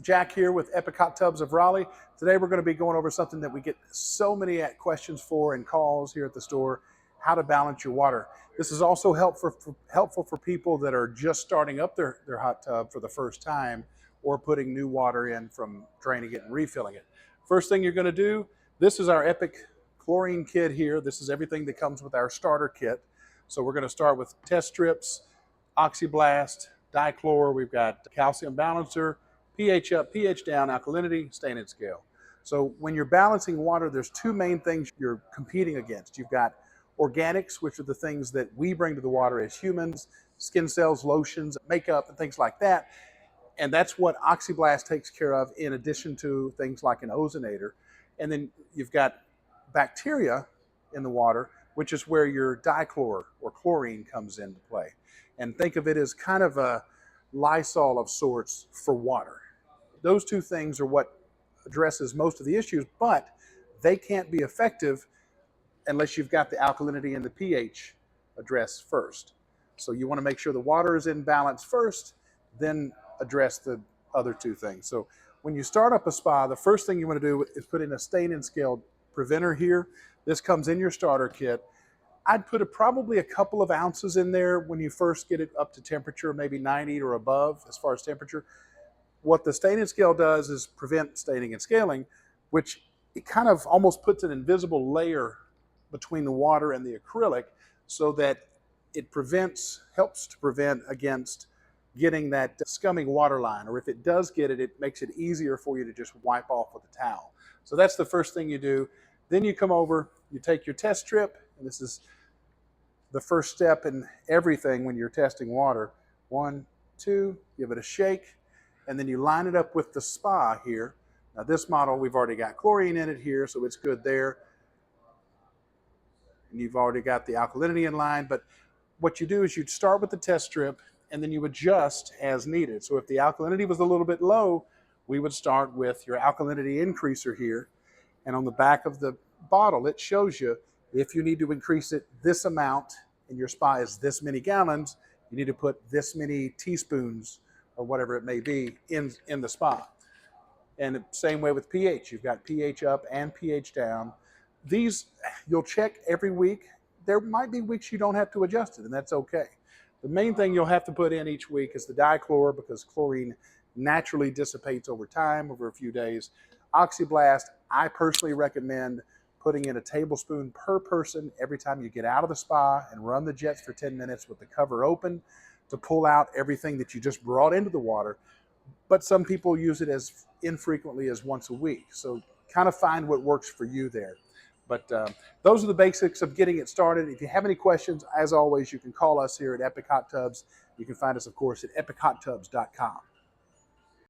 Jack here with Epic Hot Tubs of Raleigh. Today we're going to be going over something that we get so many questions for and calls here at the store: how to balance your water. This is also helpful for people that are just starting up their hot tub for the first time, or putting new water in from draining it and refilling it. First thing you're going to do, this is our Epic chlorine kit here. This is everything that comes with our starter kit. So we're going to start with test strips, oxyblast, dichlor. We've got calcium balancer, pH up, pH down, alkalinity, staining scale. So when you're balancing water, there's two main things you're competing against. You've got organics, which are the things that we bring to the water as humans: skin cells, lotions, makeup, and things like that. And that's what oxyblast takes care of, in addition to things like an ozonator. And then you've got bacteria in the water, which is where your dichlor or chlorine comes into play. And think of it as kind of a Lysol of sorts for water. Those two things are what addresses most of the issues, but they can't be effective unless you've got the alkalinity and the pH addressed first. So you want to make sure the water is in balance first, then address the other two things. So when you start up a spa, the first thing you want to do is put in a staining scale preventer here. This comes in your starter kit. I'd put probably a couple of ounces in there when you first get it up to temperature, maybe 90 or above as far as temperature. What the staining scale does is prevent staining and scaling, which it kind of almost puts an invisible layer between the water and the acrylic, so that it helps to prevent against getting that scumming water line, or if it does get it, it makes it easier for you to just wipe off with a towel. So that's the first thing you do. Then you come over, you take your test strip, and this is the first step in everything when you're testing water. 1, 2, give it a shake, and then you line it up with the spa here. Now this model, we've already got chlorine in it here, so it's good there. And you've already got the alkalinity in line, but what you do is you'd start with the test strip, and then you adjust as needed. So if the alkalinity was a little bit low, we would start with your alkalinity increaser here. And on the back of the bottle, it shows you if you need to increase it this amount, and your spa is this many gallons, you need to put this many teaspoons or whatever it may be in the spa. And the same way with pH. You've got pH up and pH down. These you'll check every week. There might be weeks you don't have to adjust it, and that's okay. The main thing you'll have to put in each week is the dichlor, because chlorine naturally dissipates over time, over a few days. Oxyblast, I personally recommend putting in a tablespoon per person every time you get out of the spa and run the jets for 10 minutes with the cover open, to pull out everything that you just brought into the water. But some people use it as infrequently as once a week. So kind of find what works for you there. But those are the basics of getting it started. If you have any questions, as always, you can call us here at Epic Hot Tubs. You can find us, of course, at epichottubs.com.